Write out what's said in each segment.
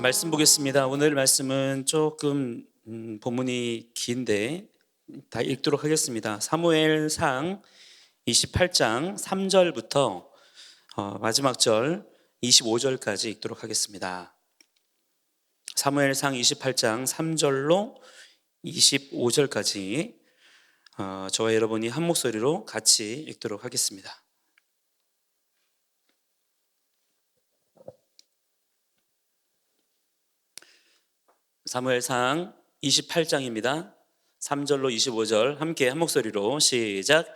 말씀 보겠습니다. 오늘 말씀은 조금 본문이 긴데 다 읽도록 하겠습니다. 사무엘상 28장 3절부터 마지막 절 25절까지 읽도록 하겠습니다. 사무엘상 28장 3절로 25절까지 저와 여러분이 한 목소리로 같이 읽도록 하겠습니다. 사무엘상 28장입니다. 3절로 25절 함께 한 목소리로 시작.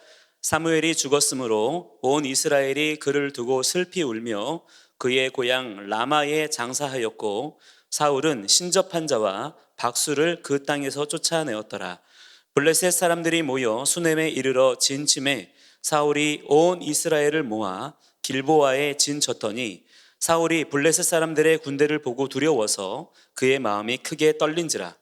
사무엘이 죽었으므로 온 이스라엘이 그를 두고 슬피 울며 그의 고향 라마에 장사하였고 사울은 신접한 자와 박수를 그 땅에서 쫓아내었더라. 블레셋 사람들이 모여 수넴에 이르러 진침해 사울이 온 이스라엘을 모아 길보아에 진쳤더니 사울이 블레셋 사람들의 군대를 보고 두려워서 그의 마음이 크게 떨린지라.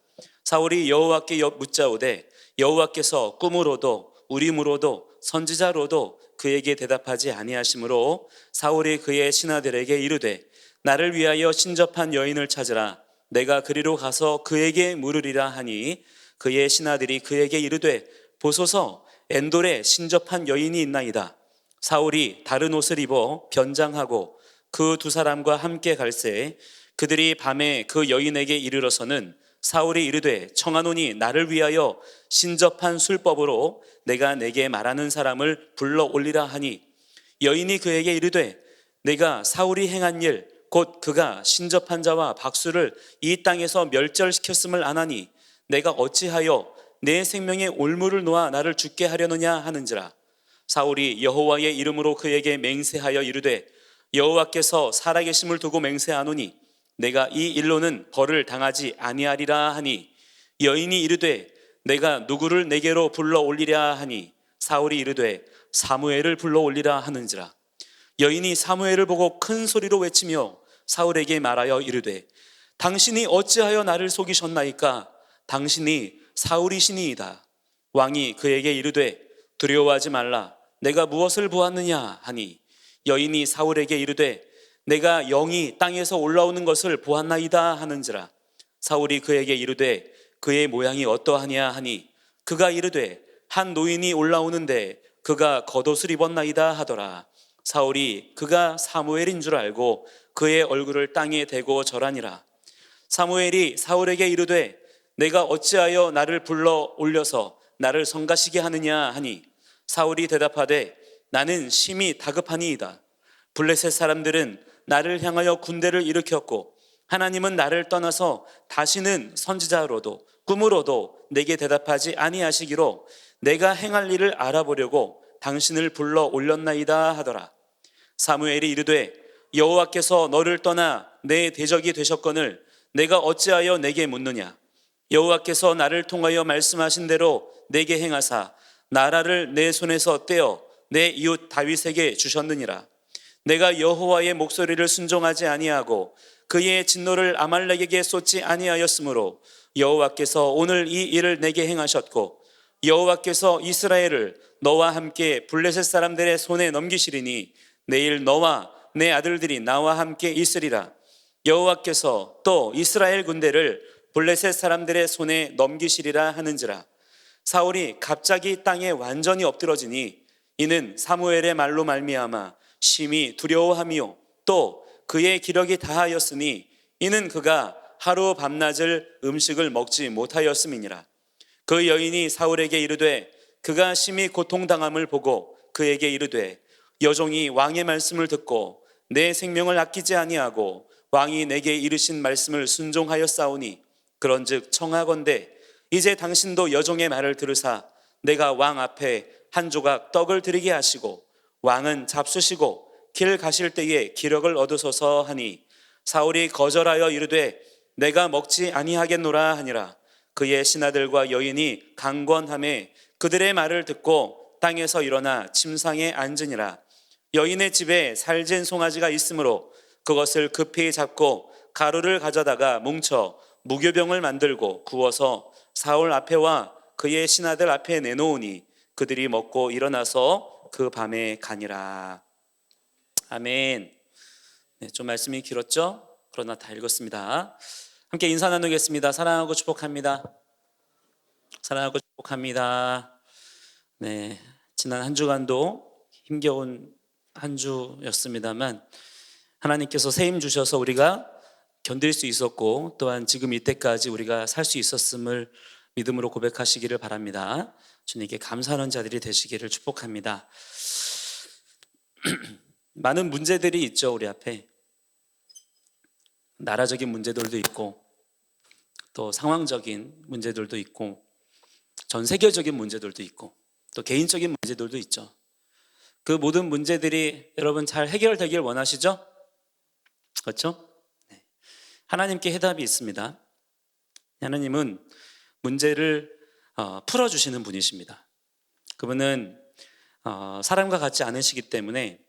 사울이 여호와께 묻자오되 여호와께서 꿈으로도 우림으로도 선지자로도 그에게 대답하지 아니하시므로 사울이 그의 신하들에게 이르되 나를 위하여 신접한 여인을 찾으라. 내가 그리로 가서 그에게 물으리라 하니 그의 신하들이 그에게 이르되 보소서 엔돌에 신접한 여인이 있나이다. 사울이 다른 옷을 입어 변장하고 그 두 사람과 함께 갈새 그들이 밤에 그 여인에게 이르러서는 사울이 이르되 청하노니 나를 위하여 신접한 술법으로 내가 내게 말하는 사람을 불러 올리라 하니 여인이 그에게 이르되 내가 사울이 행한 일 곧 그가 신접한 자와 박수를 이 땅에서 멸절시켰음을 아나니 내가 어찌하여 내 생명에 올무를 놓아 나를 죽게 하려느냐 하는지라. 사울이 여호와의 이름으로 그에게 맹세하여 이르되 여호와께서 살아계심을 두고 맹세하노니 내가 이 일로는 벌을 당하지 아니하리라 하니 여인이 이르되 내가 누구를 내게로 불러 올리랴 하니 사울이 이르되 사무엘을 불러 올리라 하는지라. 여인이 사무엘을 보고 큰 소리로 외치며 사울에게 말하여 이르되 당신이 어찌하여 나를 속이셨나이까? 당신이 사울이시니이다. 왕이 그에게 이르되 두려워하지 말라. 내가 무엇을 보았느냐 하니 여인이 사울에게 이르되 내가 영이 땅에서 올라오는 것을 보았나이다 하는지라. 사울이 그에게 이르되 그의 모양이 어떠하냐 하니 그가 이르되 한 노인이 올라오는데 그가 겉옷을 입었나이다 하더라. 사울이 그가 사무엘인 줄 알고 그의 얼굴을 땅에 대고 절하니라. 사무엘이 사울에게 이르되 내가 어찌하여 나를 불러 올려서 나를 성가시게 하느냐 하니 사울이 대답하되 나는 심히 다급하니이다. 블레셋 사람들은 나를 향하여 군대를 일으켰고 하나님은 나를 떠나서 다시는 선지자로도 꿈으로도 내게 대답하지 아니하시기로 내가 행할 일을 알아보려고 당신을 불러 올렸나이다 하더라. 사무엘이 이르되 여호와께서 너를 떠나 내 대적이 되셨거늘 내가 어찌하여 내게 묻느냐. 여호와께서 나를 통하여 말씀하신 대로 내게 행하사 나라를 내 손에서 떼어 내 이웃 다윗에게 주셨느니라. 내가 여호와의 목소리를 순종하지 아니하고 그의 진노를 아말렉에게 쏟지 아니하였으므로 여호와께서 오늘 이 일을 내게 행하셨고 여호와께서 이스라엘을 너와 함께 블레셋 사람들의 손에 넘기시리니 내일 너와 내 아들들이 나와 함께 있으리라. 여호와께서 또 이스라엘 군대를 블레셋 사람들의 손에 넘기시리라 하는지라. 사울이 갑자기 땅에 완전히 엎드러지니 이는 사무엘의 말로 말미암아 심히 두려워하며 또 그의 기력이 다하였으니 이는 그가 하루 밤낮을 음식을 먹지 못하였음이니라. 그 여인이 사울에게 이르되 그가 심히 고통당함을 보고 그에게 이르되 여종이 왕의 말씀을 듣고 내 생명을 아끼지 아니하고 왕이 내게 이르신 말씀을 순종하였사오니 그런즉 청하건대 이제 당신도 여종의 말을 들으사 내가 왕 앞에 한 조각 떡을 드리게 하시고 왕은 잡수시고 길 가실 때에 기력을 얻으소서 하니 사울이 거절하여 이르되 내가 먹지 아니하겠노라 하니라. 그의 신하들과 여인이 강권하매 그들의 말을 듣고 땅에서 일어나 침상에 앉으니라. 여인의 집에 살진 송아지가 있으므로 그것을 급히 잡고 가루를 가져다가 뭉쳐 무교병을 만들고 구워서 사울 앞에와 그의 신하들 앞에 내놓으니 그들이 먹고 일어나서 그 밤에 가니라. 아멘. 네, 좀 말씀이 길었죠? 그러나 다 읽었습니다. 함께 인사 나누겠습니다. 사랑하고 축복합니다. 사랑하고 축복합니다. 네, 지난 한 주간도 힘겨운 한 주였습니다만 하나님께서 새 힘 주셔서 우리가 견딜 수 있었고, 또한 지금 이때까지 우리가 살 수 있었음을 믿음으로 고백하시기를 바랍니다. 주님께 감사하는 자들이 되시기를 축복합니다. 많은 문제들이 있죠. 우리 앞에 나라적인 문제들도 있고, 또 상황적인 문제들도 있고, 전 세계적인 문제들도 있고, 또 개인적인 문제들도 있죠. 그 모든 문제들이 여러분 잘 해결되길 원하시죠? 그렇죠? 네. 하나님께 해답이 있습니다. 하나님은 문제를 풀어주시는 분이십니다. 그분은 사람과 같지 않으시기 때문에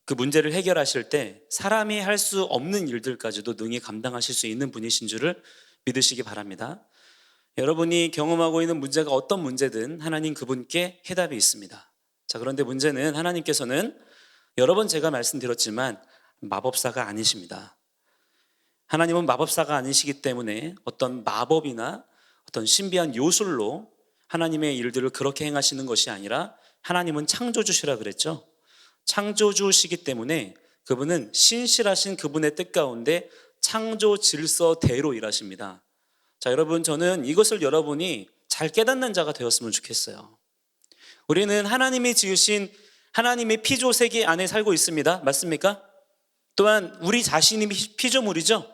그 문제를 해결하실 때 사람이 할 수 없는 일들까지도 능히 감당하실 수 있는 분이신 줄을 믿으시기 바랍니다. 여러분이 경험하고 있는 문제가 어떤 문제든 하나님 그분께 해답이 있습니다. 자, 그런데 문제는 하나님께서는 여러 번 제가 말씀드렸지만 마법사가 아니십니다. 하나님은 마법사가 아니시기 때문에 어떤 마법이나 어떤 신비한 요술로 하나님의 일들을 그렇게 행하시는 것이 아니라 하나님은 창조주시라 그랬죠. 창조주시기 때문에 그분은 신실하신 그분의 뜻 가운데 창조 질서대로 일하십니다. 자, 여러분, 저는 이것을 여러분이 잘 깨닫는 자가 되었으면 좋겠어요. 우리는 하나님이 지으신 하나님의 피조 세계 안에 살고 있습니다. 맞습니까? 또한 우리 자신이 피조물이죠.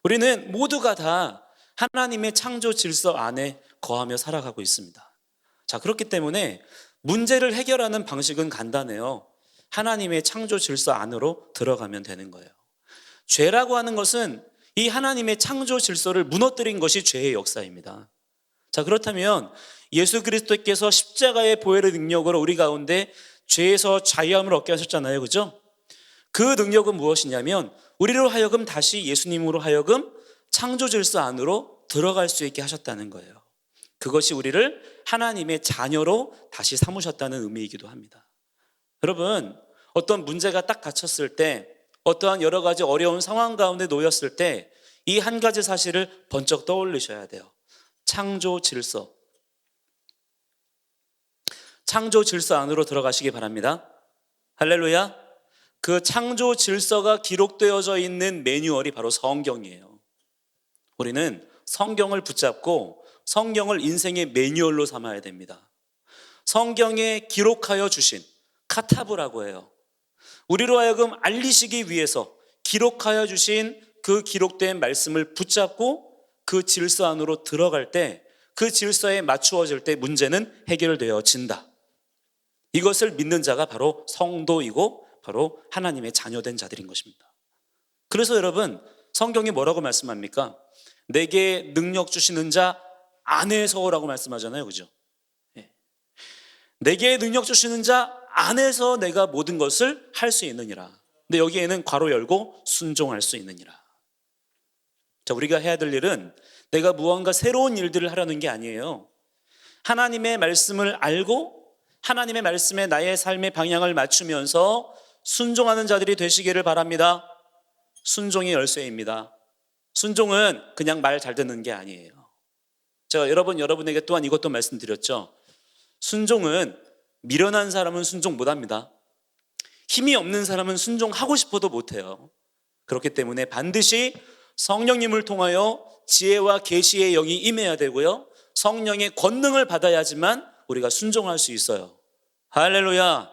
우리는 모두가 다 하나님의 창조 질서 안에 거하며 살아가고 있습니다. 자, 그렇기 때문에 문제를 해결하는 방식은 간단해요. 하나님의 창조 질서 안으로 들어가면 되는 거예요. 죄라고 하는 것은 이 하나님의 창조 질서를 무너뜨린 것이 죄의 역사입니다. 자, 그렇다면 예수 그리스도께서 십자가의 보혈의 능력으로 우리 가운데 죄에서 자유함을 얻게 하셨잖아요. 그죠? 그 능력은 무엇이냐면 우리로 하여금 다시 예수님으로 하여금 창조 질서 안으로 들어갈 수 있게 하셨다는 거예요. 그것이 우리를 하나님의 자녀로 다시 삼으셨다는 의미이기도 합니다. 여러분, 어떤 문제가 딱 닥쳤을 때, 어떠한 여러 가지 어려운 상황 가운데 놓였을 때 이 한 가지 사실을 번쩍 떠올리셔야 돼요. 창조 질서. 창조 질서 안으로 들어가시기 바랍니다. 할렐루야. 그 창조 질서가 기록되어져 있는 매뉴얼이 바로 성경이에요. 우리는 성경을 붙잡고 성경을 인생의 매뉴얼로 삼아야 됩니다. 성경에 기록하여 주신 카타브라고 해요. 우리로 하여금 알리시기 위해서 기록하여 주신 그 기록된 말씀을 붙잡고 그 질서 안으로 들어갈 때, 그 질서에 맞추어질 때 문제는 해결되어진다. 이것을 믿는 자가 바로 성도이고 바로 하나님의 자녀된 자들인 것입니다. 그래서 여러분, 성경이 뭐라고 말씀합니까? 내게 능력 주시는 자 안에서라고 말씀하잖아요. 그죠? 내게 능력 주시는 자 안에서 내가 모든 것을 할 수 있느니라. 근데 여기에는 괄호 열고 순종할 수 있느니라. 자, 우리가 해야 될 일은 내가 무언가 새로운 일들을 하려는 게 아니에요. 하나님의 말씀을 알고 하나님의 말씀에 나의 삶의 방향을 맞추면서 순종하는 자들이 되시기를 바랍니다. 순종이 열쇠입니다. 순종은 그냥 말 잘 듣는 게 아니에요. 제가 여러분에게 또한 이것도 말씀드렸죠. 순종은 미련한 사람은 순종 못합니다. 힘이 없는 사람은 순종하고 싶어도 못해요. 그렇기 때문에 반드시 성령님을 통하여 지혜와 계시의 영이 임해야 되고요, 성령의 권능을 받아야지만 우리가 순종할 수 있어요. 할렐루야.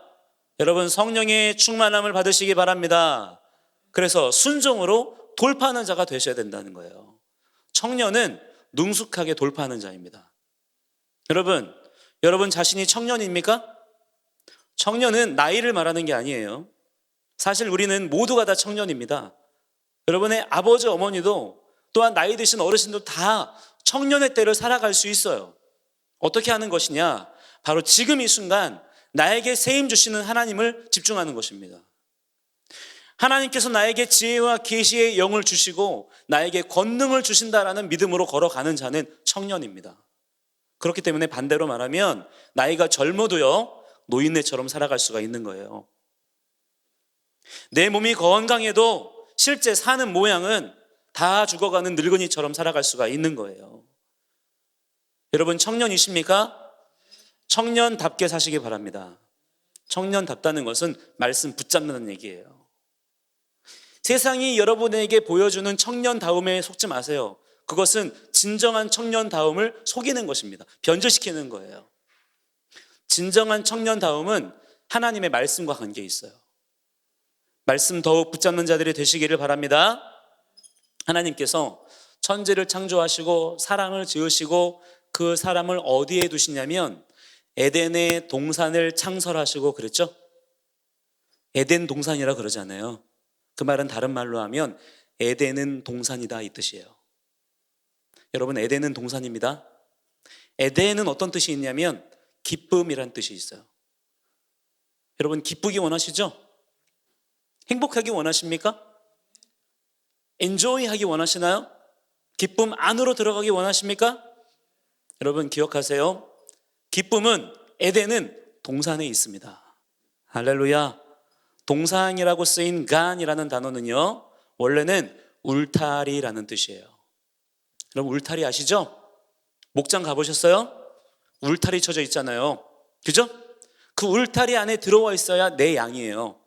여러분, 성령의 충만함을 받으시기 바랍니다. 그래서 순종으로 돌파하는 자가 되셔야 된다는 거예요. 청년은 능숙하게 돌파하는 자입니다. 여러분 자신이 청년입니까? 청년은 나이를 말하는 게 아니에요. 사실 우리는 모두가 다 청년입니다. 여러분의 아버지, 어머니도 또한 나이 드신 어르신도 다 청년의 때를 살아갈 수 있어요. 어떻게 하는 것이냐? 바로 지금 이 순간 나에게 세임 주시는 하나님을 집중하는 것입니다. 하나님께서 나에게 지혜와 계시의 영을 주시고 나에게 권능을 주신다라는 믿음으로 걸어가는 자는 청년입니다. 그렇기 때문에 반대로 말하면 나이가 젊어도요, 노인네처럼 살아갈 수가 있는 거예요. 내 몸이 건강해도 실제 사는 모양은 다 죽어가는 늙은이처럼 살아갈 수가 있는 거예요. 여러분 청년이십니까? 청년답게 사시기 바랍니다. 청년답다는 것은 말씀 붙잡는 얘기예요. 세상이 여러분에게 보여주는 청년다움에 속지 마세요. 그것은 진정한 청년다움을 속이는 것입니다. 변질시키는 거예요. 진정한 청년다움은 하나님의 말씀과 관계 있어요. 말씀 더욱 붙잡는 자들이 되시기를 바랍니다. 하나님께서 천지를 창조하시고 사람을 지으시고 그 사람을 어디에 두시냐면 에덴의 동산을 창설하시고 그랬죠? 에덴 동산이라 그러잖아요. 그 말은 다른 말로 하면 에덴은 동산이다 이 뜻이에요. 여러분 에덴은 동산입니다. 에덴은 어떤 뜻이 있냐면 기쁨이란 뜻이 있어요. 여러분 기쁘기 원하시죠? 행복하기 원하십니까? 엔조이 하기 원하시나요? 기쁨 안으로 들어가기 원하십니까? 여러분 기억하세요. 기쁨은 에덴은 동산에 있습니다. 할렐루야. 동산이라고 쓰인 간이라는 단어는요 원래는 울타리라는 뜻이에요. 여러분 울타리 아시죠? 목장 가보셨어요? 울타리 쳐져 있잖아요. 그죠? 그 울타리 안에 들어와 있어야 내 양이에요.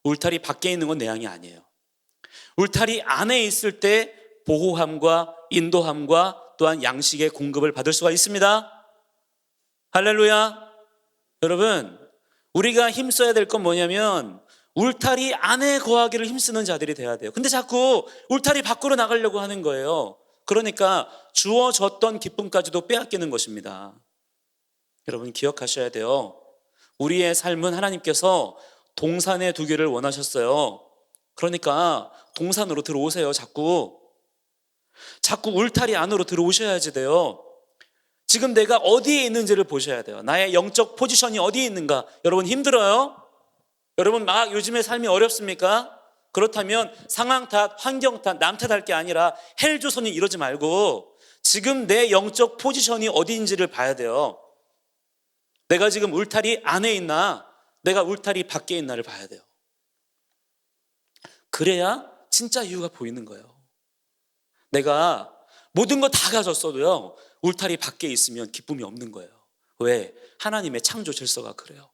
울타리 밖에 있는 건 내 양이 아니에요. 울타리 안에 있을 때 보호함과 인도함과 또한 양식의 공급을 받을 수가 있습니다. 할렐루야. 여러분 우리가 힘써야 될 건 뭐냐면 울타리 안에 거하기를 힘쓰는 자들이 돼야 돼요. 근데 자꾸 울타리 밖으로 나가려고 하는 거예요. 그러니까 주어졌던 기쁨까지도 빼앗기는 것입니다. 여러분 기억하셔야 돼요. 우리의 삶은 하나님께서 동산에 두기를 원하셨어요. 그러니까 동산으로 들어오세요. 자꾸 울타리 안으로 들어오셔야지 돼요. 지금 내가 어디에 있는지를 보셔야 돼요. 나의 영적 포지션이 어디에 있는가. 여러분 힘들어요? 여러분 막 요즘의 삶이 어렵습니까? 그렇다면 상황 탓, 환경 탓, 남 탓할 게 아니라 헬조선이 이러지 말고 지금 내 영적 포지션이 어디인지를 봐야 돼요. 내가 지금 울타리 안에 있나 내가 울타리 밖에 있나를 봐야 돼요. 그래야 진짜 이유가 보이는 거예요. 내가 모든 거 다 가졌어도요 울타리 밖에 있으면 기쁨이 없는 거예요. 왜? 하나님의 창조 질서가 그래요.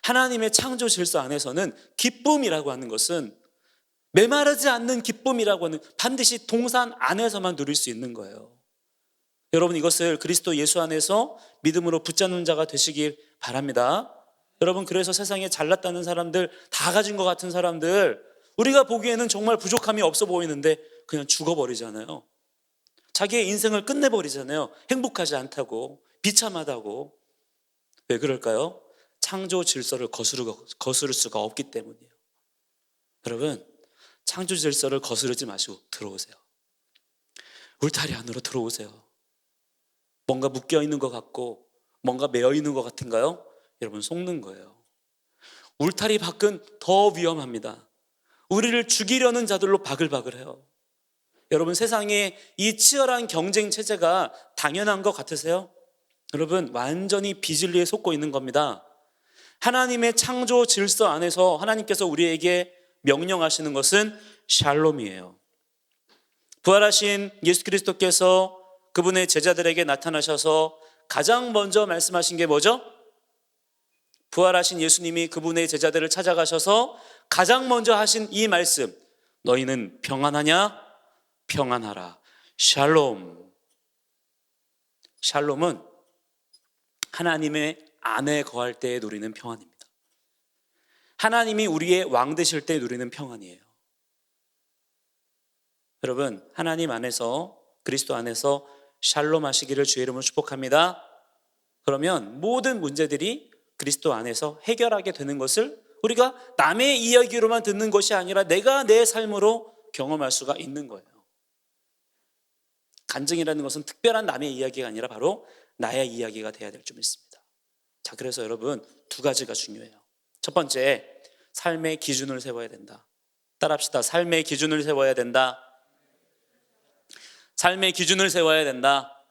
하나님의 창조 질서 안에서는 기쁨이라고 하는 것은 메마르지 않는 기쁨이라고 하는 반드시 동산 안에서만 누릴 수 있는 거예요. 여러분 이것을 그리스도 예수 안에서 믿음으로 붙잡는 자가 되시길 바랍니다. 여러분 그래서 세상에 잘났다는 사람들, 다 가진 것 같은 사람들 우리가 보기에는 정말 부족함이 없어 보이는데 그냥 죽어버리잖아요. 자기의 인생을 끝내버리잖아요. 행복하지 않다고, 비참하다고. 왜 그럴까요? 창조 질서를 거스를 수가 없기 때문이에요. 여러분 창조 질서를 거스르지 마시고 들어오세요. 울타리 안으로 들어오세요. 뭔가 묶여있는 것 같고 뭔가 매여있는 것 같은가요? 여러분 속는 거예요. 울타리 밖은 더 위험합니다. 우리를 죽이려는 자들로 바글바글해요. 여러분 세상에 이 치열한 경쟁 체제가 당연한 것 같으세요? 여러분 완전히 비진리에 속고 있는 겁니다. 하나님의 창조 질서 안에서 하나님께서 우리에게 명령하시는 것은 샬롬이에요. 부활하신 예수 그리스도께서 그분의 제자들에게 나타나셔서 가장 먼저 말씀하신 게 뭐죠? 부활하신 예수님이 그분의 제자들을 찾아가셔서 가장 먼저 하신 이 말씀, 너희는 평안하냐? 평안하라. 샬롬. 샬롬은 하나님의 안에 거할 때 누리는 평안입니다. 하나님이 우리의 왕 되실 때 누리는 평안이에요. 여러분 하나님 안에서 그리스도 안에서 샬롬 하시기를 주의 이름으로 축복합니다. 그러면 모든 문제들이 그리스도 안에서 해결하게 되는 것을 우리가 남의 이야기로만 듣는 것이 아니라 내가 내 삶으로 경험할 수가 있는 거예요. 간증이라는 것은 특별한 남의 이야기가 아니라 바로 나의 이야기가 돼야 될 줄 믿습니다. 자, 그래서 여러분 두 가지가 중요해요. 첫 번째, 삶의 기준을 세워야 된다. 따라합시다. 삶의 기준을 세워야 된다. 삶의 기준을 세워야 된다.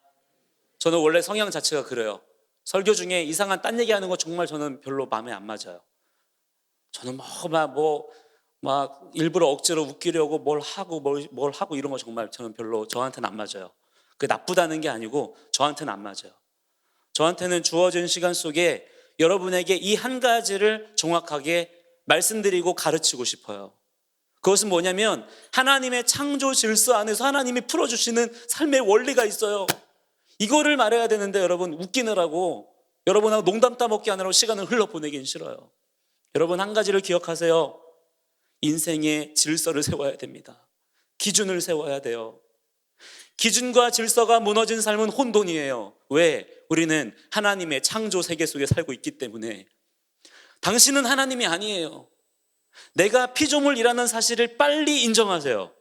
저는 원래 성향 자체가 그래요. 설교 중에 이상한 딴 얘기하는 거 정말 저는 별로 마음에 안 맞아요. 저는 막 일부러 억지로 웃기려고 뭘 하고 이런 거 정말 저는 별로 저한테는 안 맞아요. 그게 나쁘다는 게 아니고 저한테는 안 맞아요. 저한테는 주어진 시간 속에 여러분에게 이 한 가지를 정확하게 말씀드리고 가르치고 싶어요. 그것은 뭐냐면 하나님의 창조 질서 안에서 하나님이 풀어주시는 삶의 원리가 있어요. 이거를 말해야 되는데 여러분 웃기느라고 여러분하고 농담 따먹기 하느라고 시간을 흘러보내긴 싫어요. 여러분 한 가지를 기억하세요. 인생의 질서를 세워야 됩니다. 기준을 세워야 돼요. 기준과 질서가 무너진 삶은 혼돈이에요. 왜? 우리는 하나님의 창조 세계 속에 살고 있기 때문에. 당신은 하나님이 아니에요. 내가 피조물이라는 사실을 빨리 인정하세요.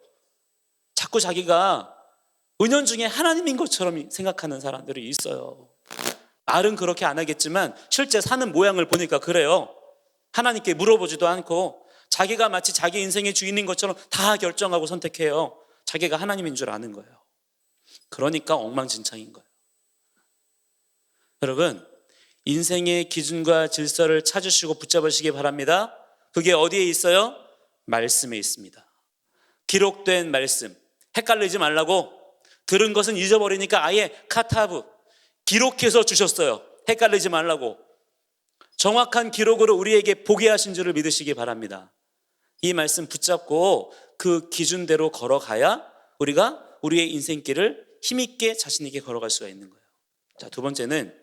자꾸 자기가 은연중에 하나님인 것처럼 생각하는 사람들이 있어요. 말은 그렇게 안 하겠지만 실제 사는 모양을 보니까 그래요. 하나님께 물어보지도 않고 자기가 마치 자기 인생의 주인인 것처럼 다 결정하고 선택해요. 자기가 하나님인 줄 아는 거예요. 그러니까 엉망진창인 거예요. 여러분, 인생의 기준과 질서를 찾으시고 붙잡으시기 바랍니다. 그게 어디에 있어요? 말씀에 있습니다. 기록된 말씀. 헷갈리지 말라고. 들은 것은 잊어버리니까 아예 카타브 기록해서 주셨어요. 헷갈리지 말라고. 정확한 기록으로 우리에게 보게 하신 줄을 믿으시기 바랍니다. 이 말씀 붙잡고 그 기준대로 걸어가야 우리가 우리의 인생길을 힘있게 자신있게 걸어갈 수가 있는 거예요. 자, 두 번째는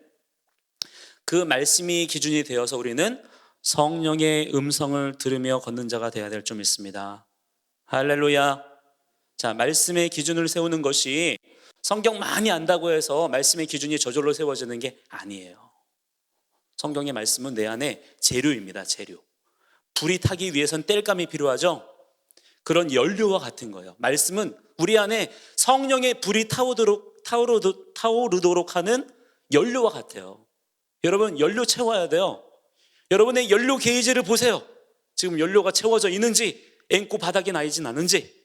그 말씀이 기준이 되어서 우리는 성령의 음성을 들으며 걷는 자가 되어야 될 점 있습니다. 할렐루야. 자, 말씀의 기준을 세우는 것이 성경 많이 안다고 해서 말씀의 기준이 저절로 세워지는 게 아니에요. 성경의 말씀은 내 안에 재료입니다. 재료. 불이 타기 위해선 땔감이 필요하죠. 그런 연료와 같은 거예요. 말씀은 우리 안에 성령의 불이 타오르도록 하는 연료와 같아요. 여러분 연료 채워야 돼요. 여러분의 연료 게이지를 보세요. 지금 연료가 채워져 있는지 앵꼬 바닥에 나 있진 않은지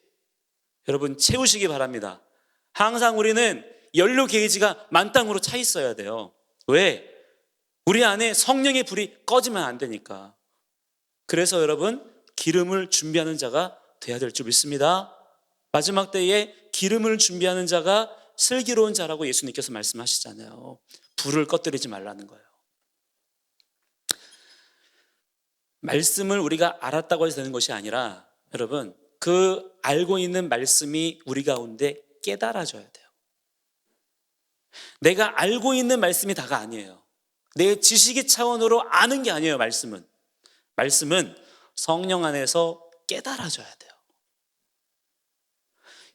여러분 채우시기 바랍니다. 항상 우리는 연료 게이지가 만땅으로 차 있어야 돼요. 왜? 우리 안에 성령의 불이 꺼지면 안 되니까. 그래서 여러분 기름을 준비하는 자가 돼야 될 줄 믿습니다. 마지막 때에 기름을 준비하는 자가 슬기로운 자라고 예수님께서 말씀하시잖아요. 불을 꺼뜨리지 말라는 거예요. 말씀을 우리가 알았다고 해서 되는 것이 아니라 여러분 그 알고 있는 말씀이 우리 가운데 깨달아져야 돼요. 내가 알고 있는 말씀이 다가 아니에요. 내 지식의 차원으로 아는 게 아니에요. 말씀은 성령 안에서 깨달아져야 돼요.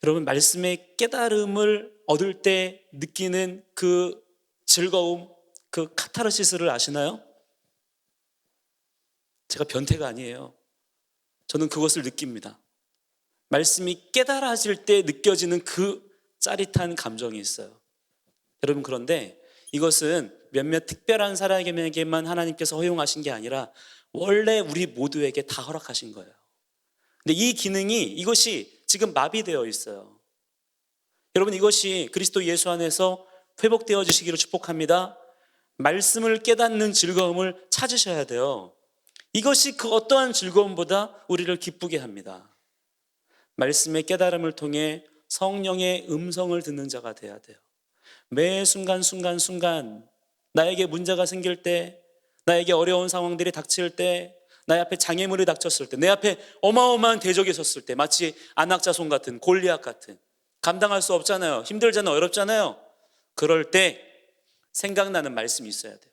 여러분 말씀의 깨달음을 얻을 때 느끼는 그 즐거움, 그 카타르시스를 아시나요? 제가 변태가 아니에요. 저는 그것을 느낍니다. 말씀이 깨달아질 때 느껴지는 그 짜릿한 감정이 있어요. 여러분 그런데 이것은 몇몇 특별한 사람에게만 하나님께서 허용하신 게 아니라 원래 우리 모두에게 다 허락하신 거예요. 근데 이 기능이 이것이 지금 마비되어 있어요. 여러분 이것이 그리스도 예수 안에서 회복되어 주시기를 축복합니다. 말씀을 깨닫는 즐거움을 찾으셔야 돼요. 이것이 그 어떠한 즐거움보다 우리를 기쁘게 합니다. 말씀의 깨달음을 통해 성령의 음성을 듣는 자가 돼야 돼요. 매 순간 나에게 문제가 생길 때, 나에게 어려운 상황들이 닥칠 때, 내 앞에 장애물이 닥쳤을 때, 내 앞에 어마어마한 대적이 섰을 때, 마치 안악자손 같은 골리앗 같은 감당할 수 없잖아요. 힘들잖아요. 어렵잖아요. 그럴 때 생각나는 말씀이 있어야 돼요.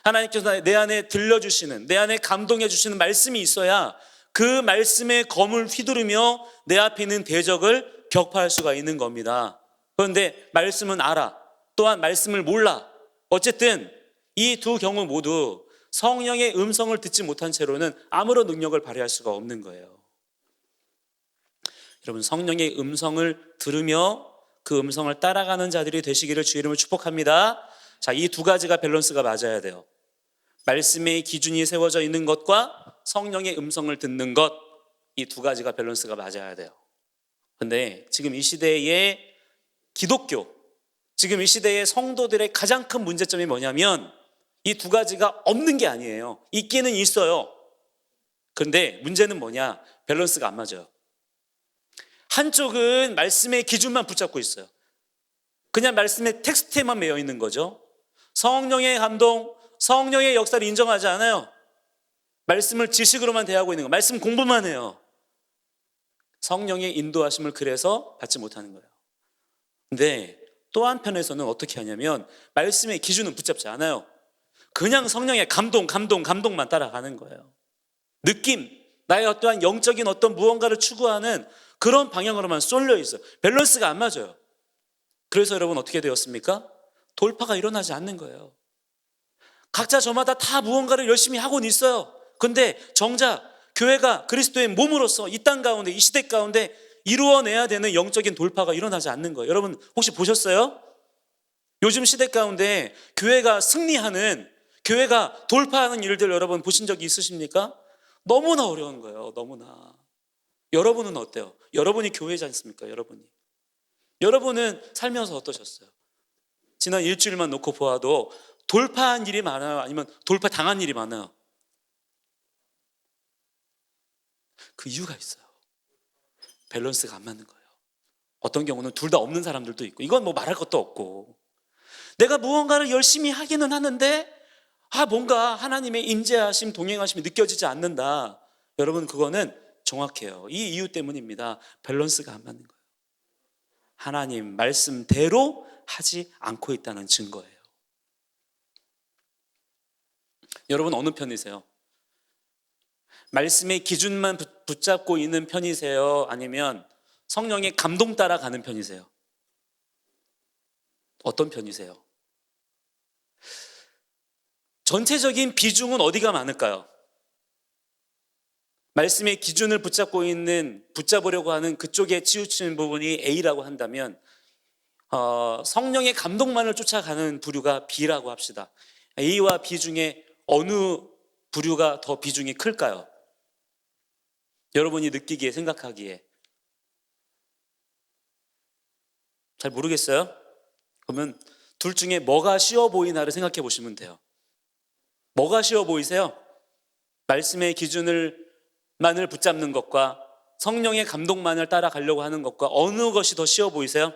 하나님께서 내 안에 들려주시는, 내 안에 감동해 주시는 말씀이 있어야 그 말씀의 검을 휘두르며 내 앞에 있는 대적을 격파할 수가 있는 겁니다. 그런데 말씀은 알아, 또한 말씀을 몰라. 어쨌든 이 두 경우 모두 성령의 음성을 듣지 못한 채로는 아무런 능력을 발휘할 수가 없는 거예요. 여러분 성령의 음성을 들으며 그 음성을 따라가는 자들이 되시기를 주의 이름으로 축복합니다. 자, 이 두 가지가 밸런스가 맞아야 돼요. 말씀의 기준이 세워져 있는 것과 성령의 음성을 듣는 것, 이 두 가지가 밸런스가 맞아야 돼요. 근데 지금 이 시대의 기독교, 지금 이 시대의 성도들의 가장 큰 문제점이 뭐냐면 이 두 가지가 없는 게 아니에요. 있기는 있어요. 그런데 문제는 뭐냐? 밸런스가 안 맞아요. 한쪽은 말씀의 기준만 붙잡고 있어요. 그냥 말씀의 텍스트에만 매여 있는 거죠. 성령의 감동, 성령의 역사를 인정하지 않아요. 말씀을 지식으로만 대하고 있는 거예요. 말씀 공부만 해요. 성령의 인도하심을 그래서 받지 못하는 거예요. 근데 또 한편에서는 어떻게 하냐면 말씀의 기준은 붙잡지 않아요. 그냥 성령의 감동만 따라가는 거예요. 느낌, 나의 어떠한 영적인 어떤 무언가를 추구하는 그런 방향으로만 쏠려 있어요. 밸런스가 안 맞아요. 그래서 여러분 어떻게 되었습니까? 돌파가 일어나지 않는 거예요. 각자 저마다 다 무언가를 열심히 하고는 있어요. 근데 정작 교회가 그리스도의 몸으로서 이 땅 가운데, 이 시대 가운데 이루어내야 되는 영적인 돌파가 일어나지 않는 거예요. 여러분 혹시 보셨어요? 요즘 시대 가운데 교회가 승리하는, 교회가 돌파하는 일들 여러분 보신 적이 있으십니까? 너무나 어려운 거예요. 너무나. 여러분은 어때요? 여러분이 교회지 않습니까? 여러분은 살면서 어떠셨어요? 지난 일주일만 놓고 보아도 돌파한 일이 많아요? 아니면 돌파 당한 일이 많아요? 그 이유가 있어요. 밸런스가 안 맞는 거예요. 어떤 경우는 둘 다 없는 사람들도 있고, 이건 뭐 말할 것도 없고, 내가 무언가를 열심히 하기는 하는데 뭔가 하나님의 임재하심, 동행하심이 느껴지지 않는다. 여러분 그거는 정확해요. 이 이유 때문입니다. 밸런스가 안 맞는 거예요. 하나님 말씀대로 하지 않고 있다는 증거예요. 여러분 어느 편이세요? 말씀의 기준만 붙잡고 있는 편이세요? 아니면 성령의 감동 따라 가는 편이세요? 어떤 편이세요? 전체적인 비중은 어디가 많을까요? 말씀의 기준을 붙잡으려고 하는 그쪽에 치우치는 부분이 A라고 한다면 성령의 감동만을 쫓아가는 부류가 B라고 합시다. A와 B 중에 어느 부류가 더 비중이 클까요? 여러분이 느끼기에, 생각하기에. 잘 모르겠어요? 그러면 둘 중에 뭐가 쉬워 보이나를 생각해 보시면 돼요. 뭐가 쉬워 보이세요? 말씀의 기준만을 붙잡는 것과 성령의 감동만을 따라가려고 하는 것과 어느 것이 더 쉬워 보이세요?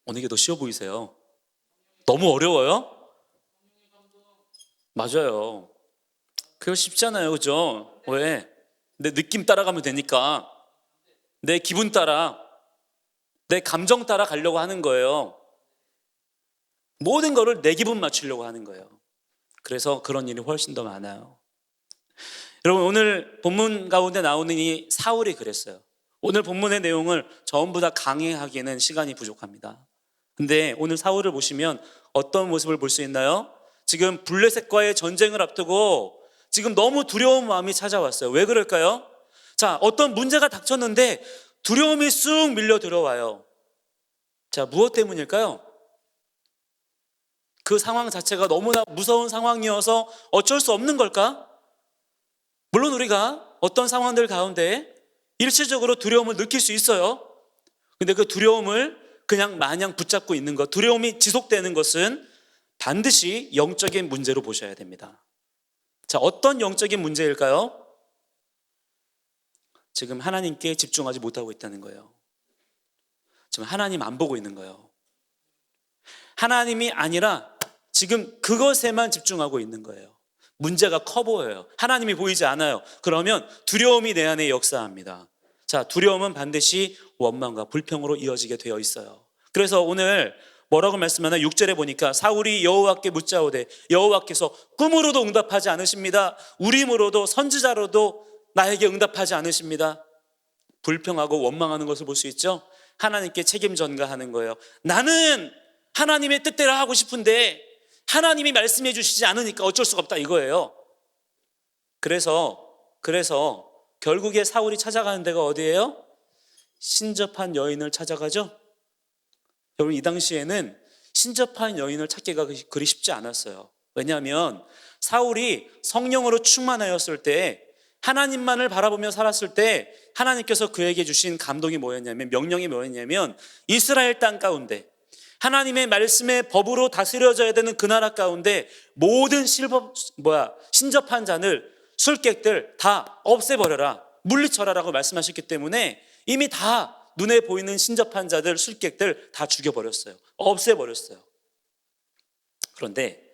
어느 게 더 쉬워 보이세요? 너무 어려워요? 맞아요. 그거 쉽잖아요, 그죠? 왜? 내 느낌 따라가면 되니까. 내 기분 따라, 내 감정 따라 가려고 하는 거예요. 모든 거를 내 기분 맞추려고 하는 거예요. 그래서 그런 일이 훨씬 더 많아요. 여러분 오늘 본문 가운데 나오는 이 사울이 그랬어요. 오늘 본문의 내용을 전부 다 강의하기에는 시간이 부족합니다. 근데 오늘 사울을 보시면 어떤 모습을 볼 수 있나요? 지금 블레셋과의 전쟁을 앞두고 지금 너무 두려운 마음이 찾아왔어요. 왜 그럴까요? 자, 어떤 문제가 닥쳤는데 두려움이 쑥 밀려 들어와요. 자, 무엇 때문일까요? 그 상황 자체가 너무나 무서운 상황이어서 어쩔 수 없는 걸까? 물론 우리가 어떤 상황들 가운데 일시적으로 두려움을 느낄 수 있어요. 근데 그 두려움을 그냥 마냥 붙잡고 있는 것, 두려움이 지속되는 것은 반드시 영적인 문제로 보셔야 됩니다. 자, 어떤 영적인 문제일까요? 지금 하나님께 집중하지 못하고 있다는 거예요. 지금 하나님 안 보고 있는 거예요. 하나님이 아니라 지금 그것에만 집중하고 있는 거예요. 문제가 커 보여요. 하나님이 보이지 않아요. 그러면 두려움이 내 안에 역사합니다. 자, 두려움은 반드시 원망과 불평으로 이어지게 되어 있어요. 그래서 오늘 뭐라고 말씀하나 6절에 보니까 사울이 여호와께 묻자오되 여호와께서 꿈으로도 응답하지 않으십니다. 우림으로도 선지자로도 나에게 응답하지 않으십니다. 불평하고 원망하는 것을 볼 수 있죠. 하나님께 책임 전가하는 거예요. 나는 하나님의 뜻대로 하고 싶은데 하나님이 말씀해 주시지 않으니까 어쩔 수가 없다 이거예요. 그래서 결국에 사울이 찾아가는 데가 어디예요? 신접한 여인을 찾아가죠. 여러분 이 당시에는 신접한 여인을 찾기가 그리 쉽지 않았어요. 왜냐하면 사울이 성령으로 충만하였을 때, 하나님만을 바라보며 살았을 때 하나님께서 그에게 주신 감동이 뭐였냐면, 명령이 뭐였냐면 이스라엘 땅 가운데 하나님의 말씀의 법으로 다스려져야 되는 그 나라 가운데 모든 신접한 잔을, 술객들 다 없애버려라, 물리쳐라라고 말씀하셨기 때문에 이미 다 눈에 보이는 신접한 자들, 술객들 다 죽여버렸어요. 없애버렸어요. 그런데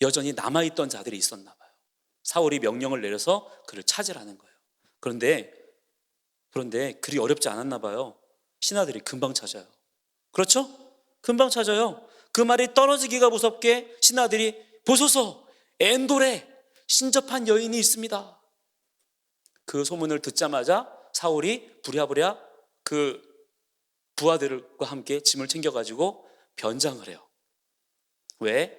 여전히 남아있던 자들이 있었나 봐요. 사울이 명령을 내려서 그를 찾으라는 거예요. 그런데 그리 어렵지 않았나 봐요. 신하들이 금방 찾아요. 그렇죠? 금방 찾아요. 그 말이 떨어지기가 무섭게 신하들이 보소서, 엔돌에 신접한 여인이 있습니다. 그 소문을 듣자마자 사울이 부랴부랴 그 부하들과 함께 짐을 챙겨가지고 변장을 해요. 왜?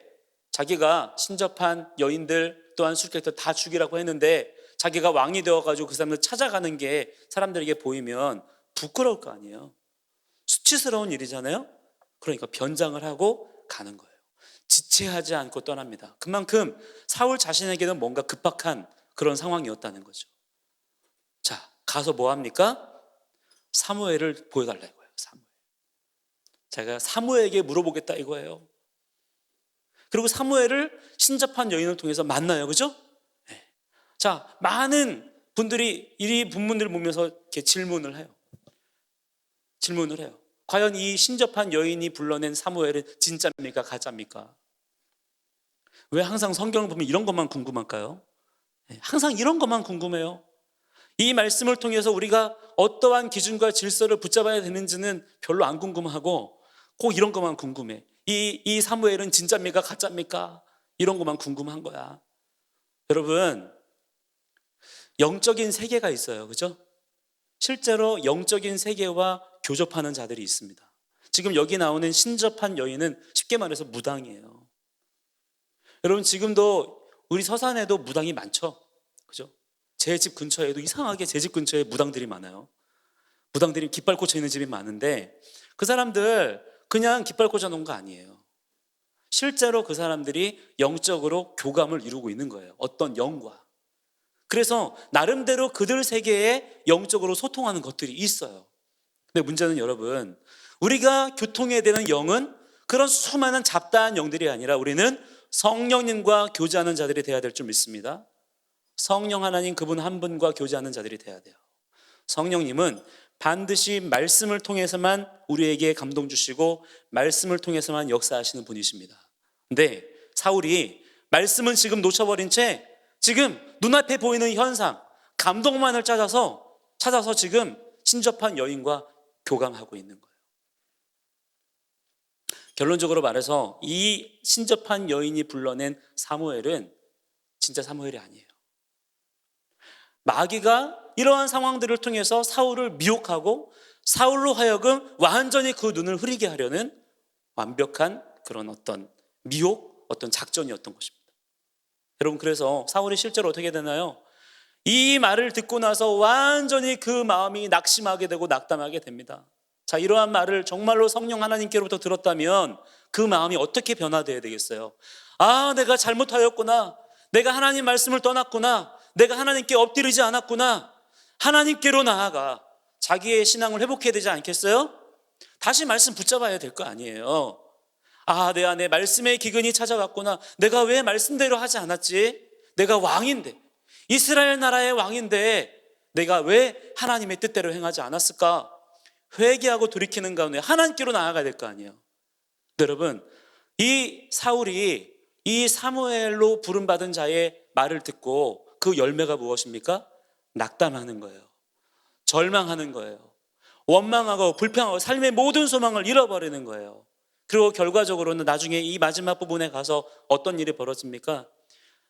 자기가 신접한 여인들 또한 술객들 다 죽이라고 했는데 자기가 왕이 되어가지고 그 사람들 찾아가는 게 사람들에게 보이면 부끄러울 거 아니에요. 수치스러운 일이잖아요. 그러니까 변장을 하고 가는 거예요. 지체하지 않고 떠납니다. 그만큼 사울 자신에게는 뭔가 급박한 그런 상황이었다는 거죠. 자, 가서 뭐 합니까? 사무엘을 보여달라 이거예요. 제가 사무엘에게 물어보겠다 이거예요. 그리고 사무엘을 신접한 여인을 통해서 만나요. 그죠? 네. 자, 많은 분들이 이 본문들을 보면서 이렇게 질문을 해요. 과연 이 신접한 여인이 불러낸 사무엘은 진짜입니까? 가짜입니까? 왜 항상 성경을 보면 이런 것만 궁금할까요? 네, 항상 이런 것만 궁금해요. 이 말씀을 통해서 우리가 어떠한 기준과 질서를 붙잡아야 되는지는 별로 안 궁금하고 꼭 이런 것만 궁금해. 이 사무엘은 진짜입니까? 가짜입니까? 이런 것만 궁금한 거야. 여러분, 영적인 세계가 있어요. 그죠? 실제로 영적인 세계와 교접하는 자들이 있습니다. 지금 여기 나오는 신접한 여인은 쉽게 말해서 무당이에요. 여러분, 지금도 우리 서산에도 무당이 많죠? 그죠? 제 집 근처에도 이상하게 제 집 근처에 무당들이 많아요. 무당들이 깃발 꽂혀 있는 집이 많은데 그 사람들 그냥 깃발 꽂아 놓은 거 아니에요. 실제로 그 사람들이 영적으로 교감을 이루고 있는 거예요. 어떤 영과. 그래서 나름대로 그들 세계에 영적으로 소통하는 것들이 있어요. 근데 문제는 여러분, 우리가 교통해야 되는 영은 그런 수많은 잡다한 영들이 아니라 우리는 성령님과 교제하는 자들이 되어야 될 줄 믿습니다. 성령 하나님 그분 한 분과 교제하는 자들이 되어야 돼요. 성령님은 반드시 말씀을 통해서만 우리에게 감동 주시고 말씀을 통해서만 역사하시는 분이십니다. 근데 사울이 말씀은 지금 놓쳐버린 채 지금 눈앞에 보이는 현상, 감동만을 찾아서 지금 신접한 여인과 교감하고 있는 거예요. 결론적으로 말해서 이 신접한 여인이 불러낸 사무엘은 진짜 사무엘이 아니에요. 마귀가 이러한 상황들을 통해서 사울을 미혹하고 사울로 하여금 완전히 그 눈을 흐리게 하려는 완벽한 그런 어떤 미혹, 어떤 작전이었던 것입니다. 여러분, 그래서 사울이 실제로 어떻게 되나요? 이 말을 듣고 나서 완전히 그 마음이 낙심하게 되고 낙담하게 됩니다. 자, 이러한 말을 정말로 성령 하나님께로부터 들었다면 그 마음이 어떻게 변화되어야 되겠어요? 아, 내가 잘못하였구나. 내가 하나님 말씀을 떠났구나. 내가 하나님께 엎드리지 않았구나. 하나님께로 나아가 자기의 신앙을 회복해야 되지 않겠어요? 다시 말씀 붙잡아야 될 거 아니에요. 아, 내 안에 말씀의 기근이 찾아왔구나. 내가 왜 말씀대로 하지 않았지? 내가 왕인데, 이스라엘 나라의 왕인데 내가 왜 하나님의 뜻대로 행하지 않았을까? 회개하고 돌이키는 가운데 하나님께로 나아가야 될 거 아니에요. 여러분, 이 사울이 이 사무엘로 부름받은 자의 말을 듣고 그 열매가 무엇입니까? 낙담하는 거예요. 절망하는 거예요. 원망하고 불평하고 삶의 모든 소망을 잃어버리는 거예요. 그리고 결과적으로는 나중에 이 마지막 부분에 가서 어떤 일이 벌어집니까?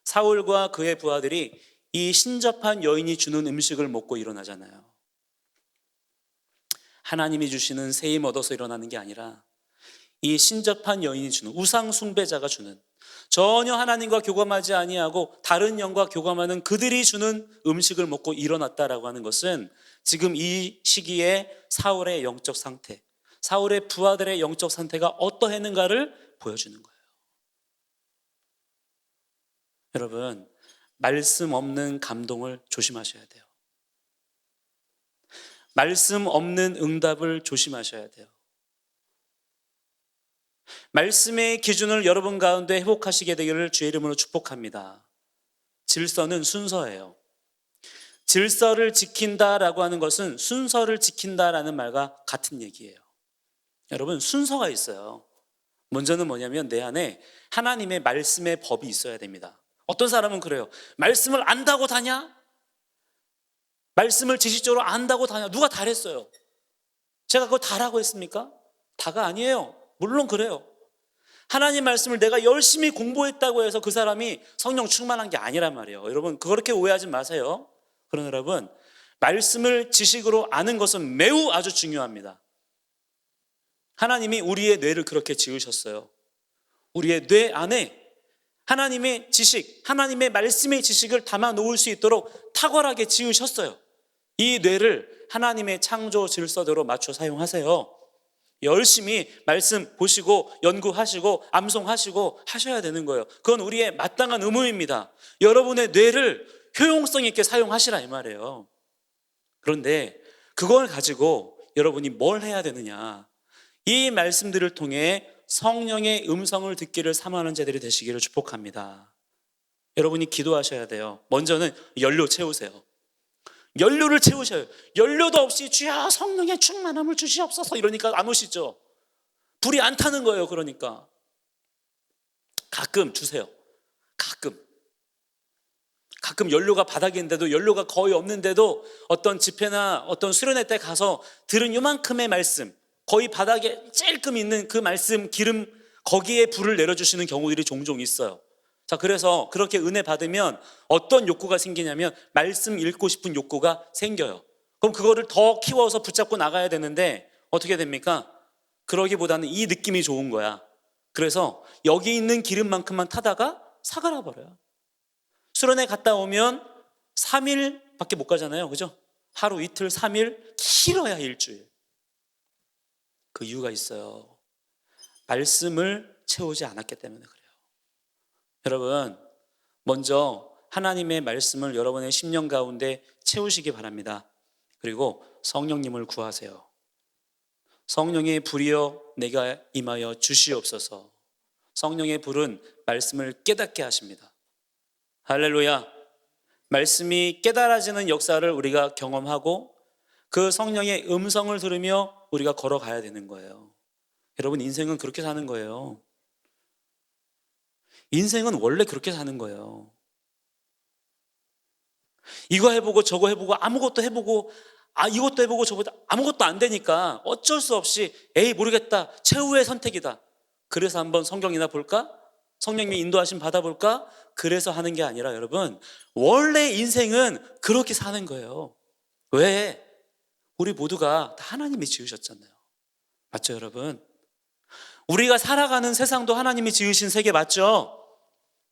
사울과 그의 부하들이 이 신접한 여인이 주는 음식을 먹고 일어나잖아요. 하나님이 주시는 새 힘 얻어서 일어나는 게 아니라 이 신접한 여인이 주는, 우상 숭배자가 주는, 전혀 하나님과 교감하지 아니하고 다른 영과 교감하는 그들이 주는 음식을 먹고 일어났다라고 하는 것은 지금 이 시기에 사울의 영적 상태, 사울의 부하들의 영적 상태가 어떠했는가를 보여주는 거예요. 여러분, 말씀 없는 감동을 조심하셔야 돼요. 말씀 없는 응답을 조심하셔야 돼요. 말씀의 기준을 여러분 가운데 회복하시게 되기를 주의 이름으로 축복합니다. 질서는 순서예요. 질서를 지킨다라고 하는 것은 순서를 지킨다라는 말과 같은 얘기예요. 여러분, 순서가 있어요. 먼저는 뭐냐면 내 안에 하나님의 말씀의 법이 있어야 됩니다. 어떤 사람은 그래요. 말씀을 안다고 다냐? 말씀을 지식적으로 안다고 다냐? 누가 다랬어요? 제가 그거 다라고 했습니까? 다가 아니에요. 물론 그래요. 하나님 말씀을 내가 열심히 공부했다고 해서 그 사람이 성령 충만한 게 아니란 말이에요. 여러분, 그렇게 오해하지 마세요. 그러나 여러분, 말씀을 지식으로 아는 것은 매우 아주 중요합니다. 하나님이 우리의 뇌를 그렇게 지으셨어요. 우리의 뇌 안에 하나님의 지식, 하나님의 말씀의 지식을 담아 놓을 수 있도록 탁월하게 지으셨어요. 이 뇌를 하나님의 창조 질서대로 맞춰 사용하세요. 열심히 말씀 보시고 연구하시고 암송하시고 하셔야 되는 거예요. 그건 우리의 마땅한 의무입니다. 여러분의 뇌를 효용성 있게 사용하시라 이 말이에요. 그런데 그걸 가지고 여러분이 뭘 해야 되느냐? 이 말씀들을 통해 성령의 음성을 듣기를 사모하는 자들이 되시기를 축복합니다. 여러분이 기도하셔야 돼요. 먼저는 연료 채우세요. 연료를 채우셔요. 연료도 없이 주여 성령의 충만함을 주시옵소서 이러니까 안 오시죠. 불이 안 타는 거예요. 그러니까 가끔 주세요. 가끔 연료가 바닥인데도, 연료가 거의 없는데도 어떤 집회나 어떤 수련회 때 가서 들은 요만큼의 말씀, 거의 바닥에 찔끔 있는 그 말씀 기름, 거기에 불을 내려주시는 경우들이 종종 있어요. 자, 그래서 그렇게 은혜 받으면 어떤 욕구가 생기냐면 말씀 읽고 싶은 욕구가 생겨요. 그럼 그거를 더 키워서 붙잡고 나가야 되는데 어떻게 됩니까? 그러기보다는 이 느낌이 좋은 거야. 그래서 여기 있는 기름만큼만 타다가 사가라 버려요. 수련회 갔다 오면 3일밖에 못 가잖아요. 그죠? 하루 이틀 3일, 길어야 일주일. 그 이유가 있어요. 말씀을 채우지 않았기 때문에 그래요. 여러분, 먼저 하나님의 말씀을 여러분의 심령 가운데 채우시기 바랍니다. 그리고 성령님을 구하세요. 성령의 불이여 내가 임하여 주시옵소서. 성령의 불은 말씀을 깨닫게 하십니다. 할렐루야. 말씀이 깨달아지는 역사를 우리가 경험하고 그 성령의 음성을 들으며 우리가 걸어가야 되는 거예요. 여러분, 인생은 그렇게 사는 거예요. 인생은 원래 그렇게 사는 거예요. 이거 해보고 저거 해보고 아무것도 해보고 이것도 해보고 저것도 아무것도 안 되니까 어쩔 수 없이 에이 모르겠다, 최후의 선택이다. 그래서 한번 성경이나 볼까? 성령님의 인도하심 받아볼까? 그래서 하는 게 아니라 여러분, 원래 인생은 그렇게 사는 거예요. 왜? 우리 모두가 다 하나님이 지으셨잖아요. 맞죠, 여러분? 우리가 살아가는 세상도 하나님이 지으신 세계 맞죠?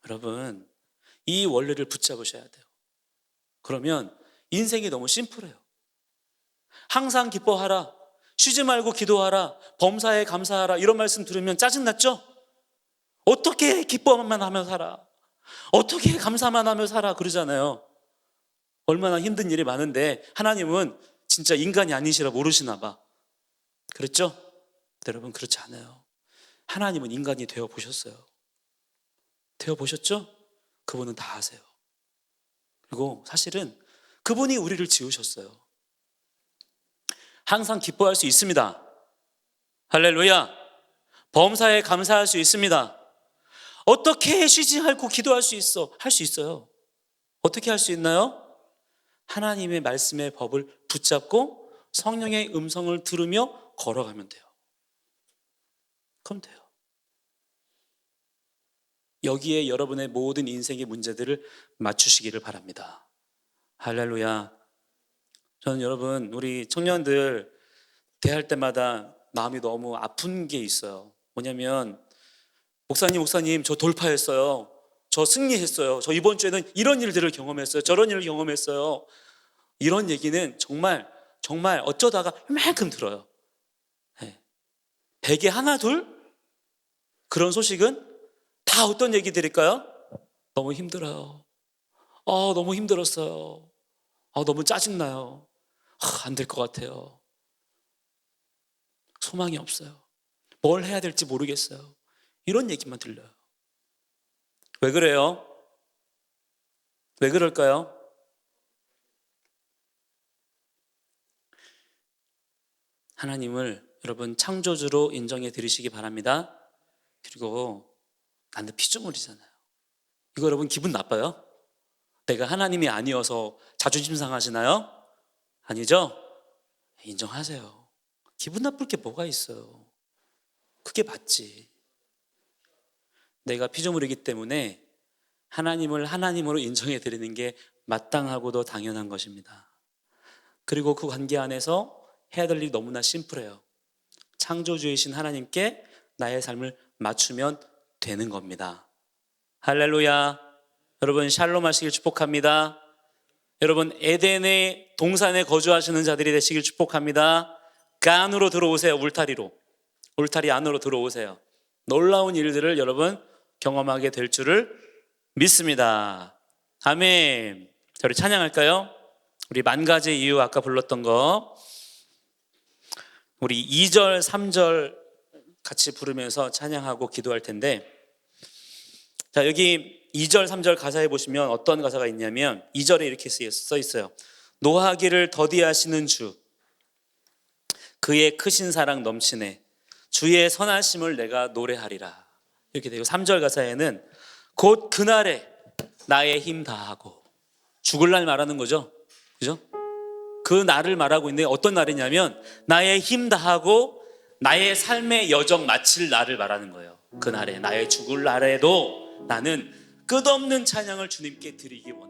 여러분, 이 원리를 붙잡으셔야 돼요. 그러면 인생이 너무 심플해요. 항상 기뻐하라, 쉬지 말고 기도하라, 범사에 감사하라, 이런 말씀 들으면 짜증났죠? 어떻게 기뻐만 하며 살아? 어떻게 감사만 하며 살아? 그러잖아요. 얼마나 힘든 일이 많은데 하나님은 진짜 인간이 아니시라 모르시나 봐. 그랬죠? 여러분, 그렇지 않아요. 하나님은 인간이 되어 보셨어요. 되어 보셨죠? 그분은 다 아세요. 그리고 사실은 그분이 우리를 지으셨어요. 항상 기뻐할 수 있습니다. 할렐루야. 범사에 감사할 수 있습니다. 어떻게 쉬지 않고 기도할 수 있어? 할 수 있어요. 어떻게 할 수 있나요? 하나님의 말씀의 법을 붙잡고 성령의 음성을 들으며 걸어가면 돼요. 그럼 돼요. 여기에 여러분의 모든 인생의 문제들을 맞추시기를 바랍니다. 할렐루야. 저는 여러분, 우리 청년들 대할 때마다 마음이 너무 아픈 게 있어요. 뭐냐면 목사님 저 돌파했어요. 저 승리했어요. 저 이번 주에는 이런 일들을 경험했어요. 저런 일을 경험했어요. 이런 얘기는 정말 어쩌다가 이만큼 들어요. 100에 하나 둘? 그런 소식은 다 어떤 얘기들일까요? 너무 힘들어요. 너무 힘들었어요. 너무 짜증나요. 안 될 것 같아요. 소망이 없어요. 뭘 해야 될지 모르겠어요. 이런 얘기만 들려요. 왜 그래요? 왜 그럴까요? 하나님을 여러분 창조주로 인정해 드리시기 바랍니다. 그리고 나는 피조물이잖아요. 이거 여러분 기분 나빠요? 내가 하나님이 아니어서 자존심 상하시나요? 아니죠? 인정하세요. 기분 나쁠 게 뭐가 있어요? 그게 맞지. 내가 피조물이기 때문에 하나님을 하나님으로 인정해 드리는 게 마땅하고도 당연한 것입니다. 그리고 그 관계 안에서 해야 될 일이 너무나 심플해요. 창조주이신 하나님께 나의 삶을 맞추면 되는 겁니다. 할렐루야. 여러분 샬롬 하시길 축복합니다. 여러분 에덴의 동산에 거주하시는 자들이 되시길 축복합니다. 그 안으로 들어오세요. 울타리 안으로 들어오세요. 놀라운 일들을 여러분 경험하게 될 줄을 믿습니다. 아멘. 자, 우리 찬양할까요? 우리 만 가지 이유 아까 불렀던 거 우리 2절 3절 같이 부르면서 찬양하고 기도할 텐데, 자 여기 2절 3절 가사에 보시면 어떤 가사가 있냐면 2절에 이렇게 써 있어요. 노하기를 더디하시는 주, 그의 크신 사랑 넘치네, 주의 선하심을 내가 노래하리라. 이렇게 되고 3절 가사에는 곧 그날에 나의 힘 다하고, 죽을 날 말하는 거죠. 그죠? 그 날을 말하고 있는데 어떤 날이냐면 나의 힘 다하고 나의 삶의 여정 마칠 날을 말하는 거예요. 그날에 나의 죽을 날에도 나는 끝없는 찬양을 주님께 드리기 원합니다.